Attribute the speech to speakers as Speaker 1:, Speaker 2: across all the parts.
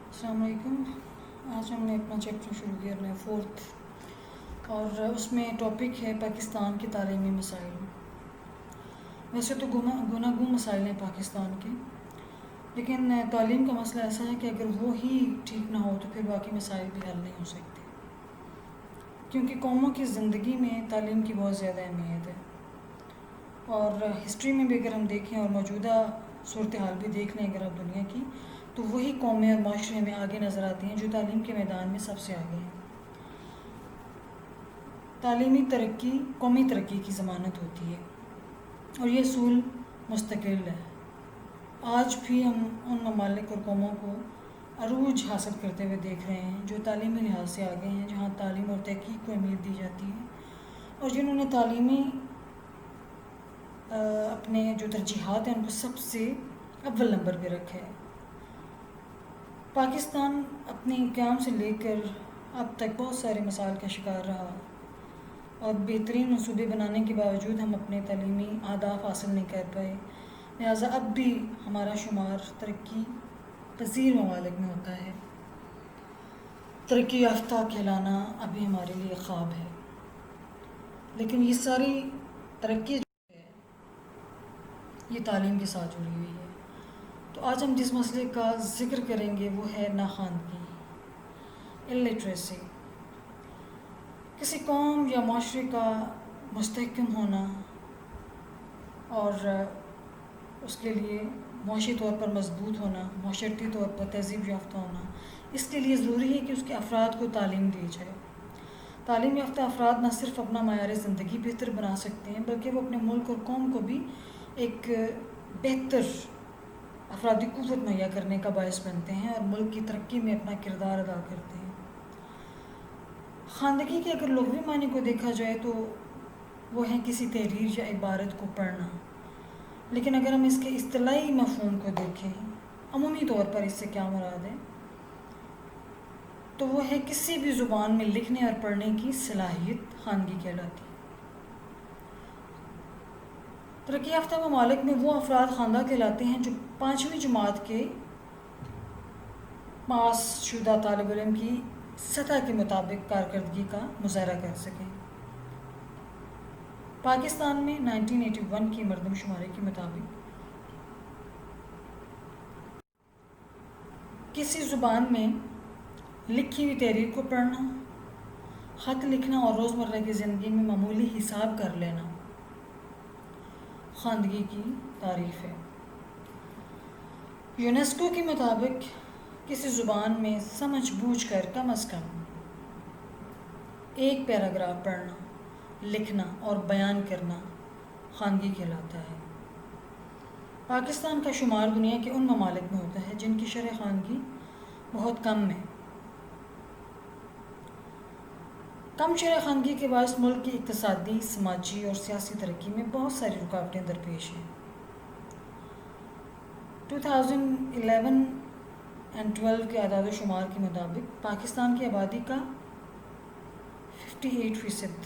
Speaker 1: السلام علیکم. آج ہم نے اپنا چیپٹر شروع کیا ہے 4، اور اس میں ٹاپک ہے پاکستان کے تعلیمی مسائل. ویسے تو گوناگون مسائل ہیں پاکستان کے، لیکن تعلیم کا مسئلہ ایسا ہے کہ اگر وہ ہی ٹھیک نہ ہو تو پھر باقی مسائل بھی حل نہیں ہو سکتے، کیونکہ قوموں کی زندگی میں تعلیم کی بہت زیادہ اہمیت ہے. اور ہسٹری میں بھی اگر ہم دیکھیں اور موجودہ صورتحال بھی دیکھ لیں اگر آپ دنیا کی، تو وہی قومیں اور معاشرے میں آگے نظر آتی ہیں جو تعلیم کے میدان میں سب سے آگے ہیں. تعلیمی ترقی قومی ترقی کی ضمانت ہوتی ہے، اور یہ اصول مستقل ہے. آج بھی ہم ان ممالک اور قوموں کو عروج حاصل کرتے ہوئے دیکھ رہے ہیں جو تعلیمی لحاظ سے آگے ہیں، جہاں تعلیم اور تحقیق کو اہمیت دی جاتی ہے، اور جنہوں نے تعلیمی اپنے جو ترجیحات ہیں ان کو سب سے اول نمبر پہ رکھا ہے. پاکستان اپنے قیام سے لے کر اب تک بہت سارے مسائل کا شکار رہا، اور بہترین منصوبے بنانے کے باوجود ہم اپنے تعلیمی اہداف حاصل نہیں کر پائے. لہٰذا اب بھی ہمارا شمار ترقی پذیر ممالک میں ہوتا ہے. ترقی یافتہ کہلانا ابھی ہمارے لیے خواب ہے، لیکن یہ ساری ترقی جو ہے یہ تعلیم کے ساتھ جڑی ہوئی ہے. تو آج ہم جس مسئلے کا ذکر کریں گے وہ ہے ناخواندگی، الٹریسی. کسی قوم یا معاشرے کا مستحکم ہونا اور اس کے لیے معاشی طور پر مضبوط ہونا، معاشرتی طور پر تہذیب یافتہ ہونا، اس کے لیے ضروری ہے کہ اس کے افراد کو تعلیم دی جائے. تعلیم یافتہ افراد نہ صرف اپنا معیار زندگی بہتر بنا سکتے ہیں بلکہ وہ اپنے ملک اور قوم کو بھی ایک بہتر افرادی قوت مہیا کرنے کا باعث بنتے ہیں اور ملک کی ترقی میں اپنا کردار ادا کرتے ہیں. خواندگی کے اگر لغوی معنی کو دیکھا جائے تو وہ ہیں کسی تحریر یا عبارت کو پڑھنا، لیکن اگر ہم اس کے اصطلاحی مفہوم کو دیکھیں، عمومی طور پر اس سے کیا مراد ہے، تو وہ ہے کسی بھی زبان میں لکھنے اور پڑھنے کی صلاحیت خواندگی کہلاتی ہے. ترقی یافتہ ممالک میں وہ افراد خواندہ کہلاتے ہیں جو 5ویں جماعت کے پاس شدہ طالب علم کی سطح کے مطابق کارکردگی کا مظاہرہ کر سکیں. پاکستان میں 1981 کی مردم شماری کے مطابق کسی زبان میں لکھی ہوئی تحریر کو پڑھنا، خط لکھنا اور روزمرہ کی زندگی میں معمولی حساب کر لینا خواندگی کی تعریف ہے. یونیسکو کے مطابق کسی زبان میں سمجھ بوجھ کر کم از کم ایک پیراگراف پڑھنا، لکھنا اور بیان کرنا خواندگی کہلاتا ہے. پاکستان کا شمار دنیا کے ان ممالک میں ہوتا ہے جن کی شرح خواندگی بہت کم ہے. کم شرح خواندگی کے باعث ملک کی اقتصادی، سماجی اور سیاسی ترقی میں بہت ساری رکاوٹیں درپیش ہیں. 2011 اور 12 کے اعداد و شمار کے مطابق پاکستان کی آبادی کا 58%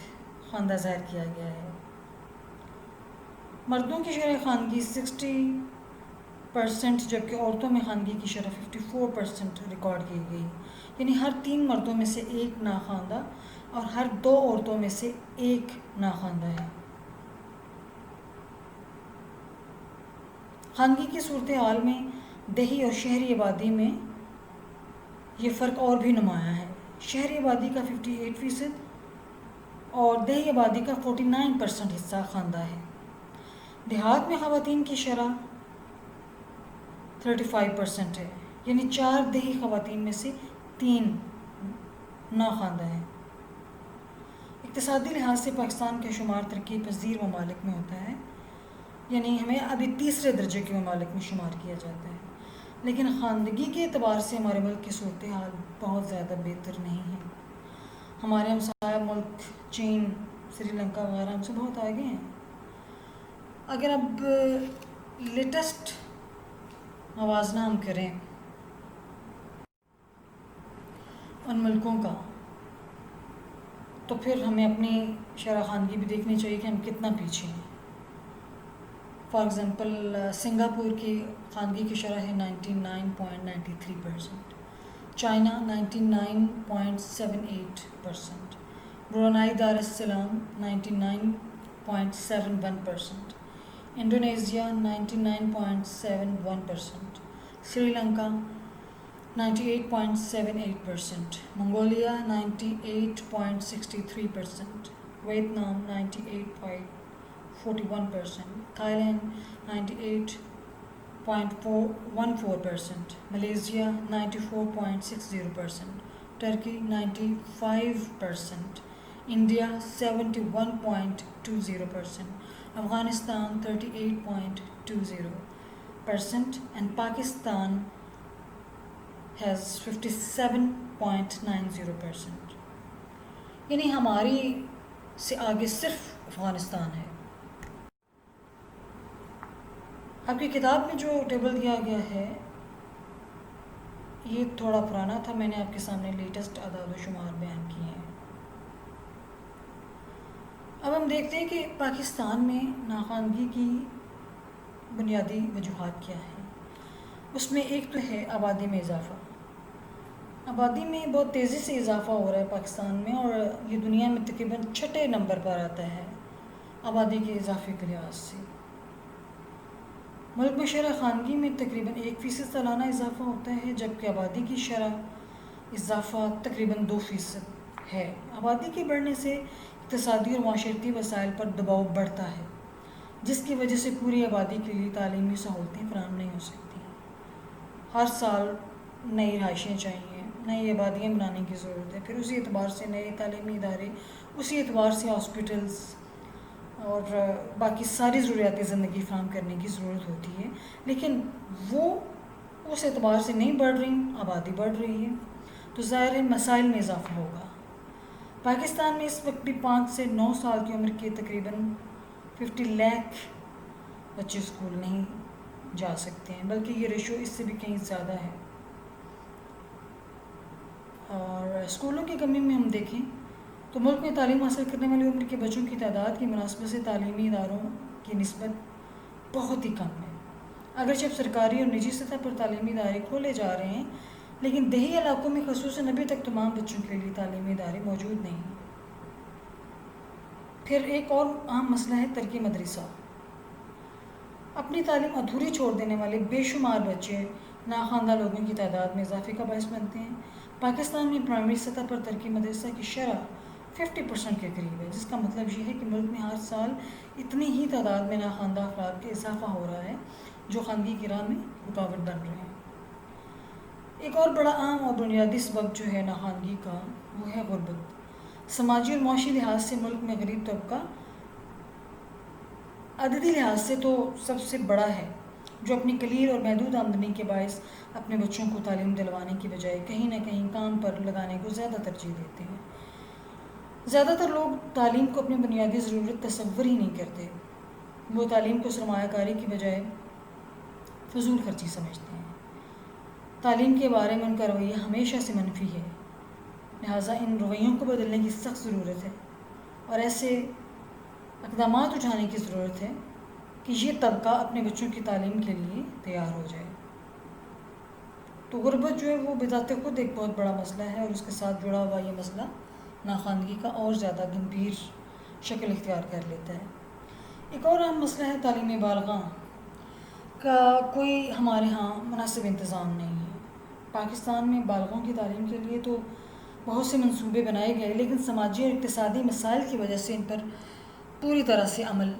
Speaker 1: خواندہ ظاہر کیا گیا ہے. مردوں کی شرح خواندگی 60%، جبکہ عورتوں میں خواندگی کی شرح 54% ریکارڈ کی گئی، یعنی ہر 3 مردوں میں سے 1 ناخواندہ اور ہر 2 عورتوں میں سے 1 ناخواندہ ہے. خواندگی کی صورتحال میں دیہی اور شہری آبادی میں یہ فرق اور بھی نمایاں ہے. شہری آبادی کا 58% اور دیہی آبادی کا 49% حصہ خواندہ ہے. دیہات میں خواتین کی شرح 35% ہے، یعنی 4 دیہی خواتین میں سے 3 ناخواندہ ہیں. اقتصادی لحاظ سے پاکستان کا شمار ترقی پذیر ممالک میں ہوتا ہے، یعنی ہمیں ابھی تیسرے درجے کے ممالک میں شمار کیا جاتا ہے، لیکن خواندگی کے اعتبار سے ہمارے ملک کی صورتحال بہت زیادہ بہتر نہیں ہے. ہمارے ہمسایہ ملک چین، سری لنکا وغیرہ ہم سے بہت آگے ہیں. اگر اب لیٹسٹ موازنہ ہم کریں ان ملکوں کا، تو پھر ہمیں اپنی شرح خواندگی بھی دیکھنی چاہیے کہ ہم کتنا پیچھے ہیں. فار ایگزامپل سنگاپور کی خواندگی کی شرح ہے 99.93%، China 99.78%، Brunei Darussalam 99.71%، Indonesia 99.71%، Sri Lanka 98.78%، Mongolia 98.63%، Vietnam 98.41%، Thailand 98.14%، Malaysia 94.60%، Turkey 95%، India 71.20%، Afghanistan 38.20%، and Pakistan has 57.90%. یعنی ہماری سے آگے صرف افغانستان ہے۔ آپ کی کتاب میں جو ٹیبل دیا گیا ہے یہ تھوڑا پرانا تھا، میں نے آپ کے سامنے لیٹسٹ اعداد و شمار بیان کیے ہیں۔ اب ہم دیکھتے ہیں کہ پاکستان میں ناخواندگی کی بنیادی وجوہات کیا ہیں۔ اس میں ایک تو ہے آبادی میں اضافہ۔ آبادی میں بہت تیزی سے اضافہ ہو رہا ہے پاکستان میں، اور یہ دنیا میں تقریباً 6 نمبر پر آتا ہے آبادی کے اضافے کے لحاظ سے۔ ملک میں شرح خواندگی میں تقریباً 1% سالانہ اضافہ ہوتا ہے، جبکہ آبادی کی شرح اضافہ تقریباً 2% ہے۔ آبادی کے بڑھنے سے اقتصادی اور معاشرتی وسائل پر دباؤ بڑھتا ہے، جس کی وجہ سے پوری آبادی کے لیے تعلیمی سہولتیں فراہم نہیں ہو سکتی۔ ہر سال نئی رہائشیں چاہیے، نئی آبادیاں بنانے کی ضرورت ہے، پھر اسی اعتبار سے نئے تعلیمی ادارے، اسی اعتبار سے ہاسپٹلز اور باقی ساری ضروریات زندگی فراہم کرنے کی ضرورت ہوتی ہے، لیکن وہ اس اعتبار سے نہیں بڑھ رہی، آبادی بڑھ رہی ہے، تو ظاہر ہے مسائل میں اضافہ ہوگا۔ پاکستان میں اس وقت بھی 5 سے 9 سال کی عمر کے تقریباً 50 لاکھ بچے اسکول نہیں جا سکتے ہیں، بلکہ یہ ریشو اس سے بھی کہیں زیادہ ہے۔ اور اسکولوں کی کمی میں ہم دیکھیں تو ملک میں تعلیم حاصل کرنے والی عمر کے بچوں کی تعداد کی مناسبت سے تعلیمی اداروں کی نسبت بہت ہی کم ہے۔ اگرچہ اب سرکاری اور نجی سطح پر تعلیمی ادارے کھولے جا رہے ہیں، لیکن دیہی علاقوں میں خصوصاً ابھی تک تمام بچوں کے لیے تعلیمی ادارے موجود نہیں ہیں۔ پھر ایک اور اہم مسئلہ ہے ترک مدرسہ۔ اپنی تعلیم ادھوری چھوڑ دینے والے بے شمار بچے ناخواندہ لوگوں کی تعداد میں اضافے کا باعث بنتے ہیں۔ پاکستان میں پرائمری سطح پر ترک مدرسہ کی شرح 50% کے قریب ہے، جس کا مطلب یہ ہے کہ ملک میں ہر سال اتنی ہی تعداد میں ناخواندہ افراد کا اضافہ ہو رہا ہے جو خواندگی کی راہ میں رکاوٹ بن رہے ہیں۔ ایک اور بڑا اہم اور بنیادی سبب جو ہے ناخواندگی کا وہ ہے غربت۔ سماجی اور معاشی لحاظ سے ملک میں غریب طبقہ عددی لحاظ سے تو سب سے بڑا ہے، جو اپنی قلیل اور محدود آمدنی کے باعث اپنے بچوں کو تعلیم دلوانے کی بجائے کہیں نہ کہیں کام پر لگانے کو زیادہ ترجیح دیتے ہیں۔ زیادہ تر لوگ تعلیم کو اپنی بنیادی ضرورت تصور ہی نہیں کرتے، وہ تعلیم کو سرمایہ کاری کی بجائے فضول خرچی سمجھتے ہیں۔ تعلیم کے بارے میں ان کا رویہ ہمیشہ سے منفی ہے، لہٰذا ان رویوں کو بدلنے کی سخت ضرورت ہے، اور ایسے اقدامات اٹھانے کی ضرورت ہے کہ یہ طبقہ اپنے بچوں کی تعلیم کے لیے تیار ہو جائے۔ تو غربت جو ہے وہ بذات خود ایک بہت بڑا مسئلہ ہے، اور اس کے ساتھ جڑا ہوا یہ مسئلہ ناخواندگی کا اور زیادہ گمبھیر شکل اختیار کر لیتا ہے۔ ایک اور اہم مسئلہ ہے تعلیم بالغاں کا کوئی ہمارے ہاں مناسب انتظام نہیں ہے۔ پاکستان میں بالغوں کی تعلیم کے لیے تو بہت سے منصوبے بنائے گئے، لیکن سماجی اور اقتصادی مسائل کی وجہ سے ان پر پوری طرح سے عمل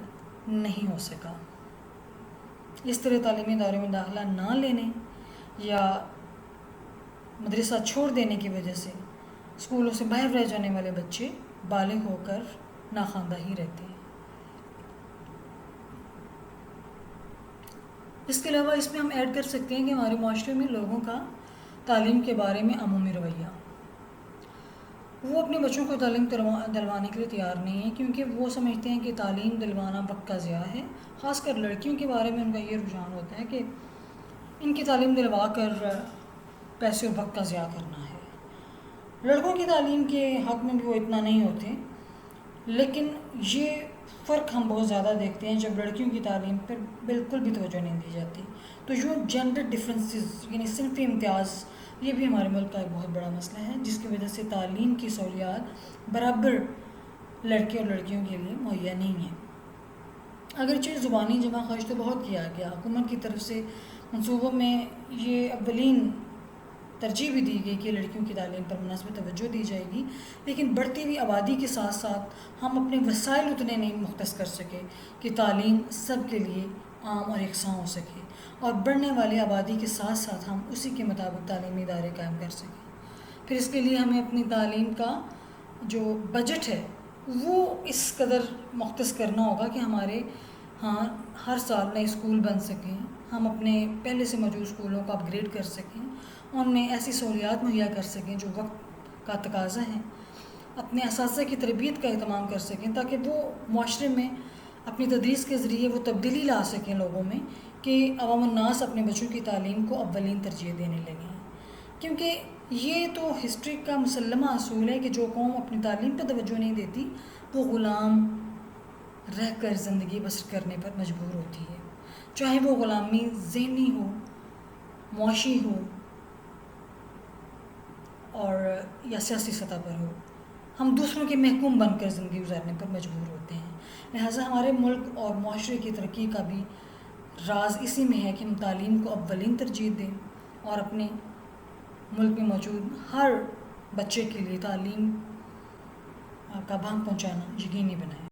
Speaker 1: نہیں ہو سکا۔ اس طرح تعلیمی اداروں میں داخلہ نہ لینے یا مدرسہ چھوڑ دینے کی وجہ سے اسکولوں سے باہر رہ جانے والے بچے بالغ ہو کر ناخواندہ ہی رہتے ہیں۔ اس کے علاوہ اس میں ہم ایڈ کر سکتے ہیں کہ ہمارے معاشرے میں لوگوں کا تعلیم کے بارے میں عمومی رویہ، وہ اپنے بچوں کو تعلیم دلوانے کے لیے تیار نہیں ہیں، کیونکہ وہ سمجھتے ہیں کہ تعلیم دلوانا وقت کا ضیاع ہے۔ خاص کر لڑکیوں کے بارے میں ان کا یہ رجحان ہوتا ہے کہ ان کی تعلیم دلوا کر پیسے اور وقت کا ضیاع کرنا ہے۔ لڑکوں کی تعلیم کے حق میں بھی وہ اتنا نہیں ہوتے، لیکن یہ فرق ہم بہت زیادہ دیکھتے ہیں جب لڑکیوں کی تعلیم پر بالکل بھی توجہ نہیں دی جاتی۔ تو یوں جینڈر ڈفرینسز یعنی صنفی امتیاز یہ بھی ہمارے ملک کا ایک بہت بڑا مسئلہ ہے، جس کی وجہ سے تعلیم کی سہولیات برابر لڑکے اور لڑکیوں کے لیے مہیا نہیں ہیں۔ اگرچہ زبانی جمع خرچ تو بہت کیا گیا، حکومت کی طرف سے منصوبوں میں یہ اولین ترجیح بھی دی گئی کہ لڑکیوں کی تعلیم پر مناسب توجہ دی جائے گی، لیکن بڑھتی ہوئی آبادی کے ساتھ ساتھ ہم اپنے وسائل اتنے نہیں مختص کر سکے کہ تعلیم سب کے لیے عام اور یکساں ہو سکے، اور بڑھنے والی آبادی کے ساتھ ساتھ ہم اسی کے مطابق تعلیمی ادارے قائم کر سکیں۔ پھر اس کے لیے ہمیں اپنی تعلیم کا جو بجٹ ہے وہ اس قدر مختص کرنا ہوگا کہ ہمارے ہاں ہر سال نئے اسکول بن سکیں، ہم اپنے پہلے سے موجود اسکولوں کو اپ گریڈ کر سکیں، ان میں ایسی سہولیات مہیا کر سکیں جو وقت کا تقاضا ہے، اپنے اساتذہ کی تربیت کا اہتمام کر سکیں تاکہ وہ معاشرے میں اپنی تدریس کے ذریعے وہ تبدیلی لا سکیں لوگوں میں کہ عوام الناس اپنے بچوں کی تعلیم کو اولین ترجیح دینے لگیں۔ کیونکہ یہ تو ہسٹری کا مسلمہ اصول ہے کہ جو قوم اپنی تعلیم پہ توجہ نہیں دیتی وہ غلام رہ کر زندگی بسر کرنے پر مجبور ہوتی ہے، چاہے وہ غلامی ذہنی ہو، معاشی ہو اور یا سیاسی سطح پر ہو، ہم دوسروں کے محکوم بن کر زندگی گزارنے پر مجبور ہوتے ہیں۔ لہٰذا ہمارے ملک اور معاشرے کی ترقی کا بھی راز اسی میں ہے کہ ہم تعلیم کو اولین ترجیح دیں اور اپنے ملک میں موجود ہر بچے کے لیے تعلیم کا بہم پہنچانا یقینی بنائیں۔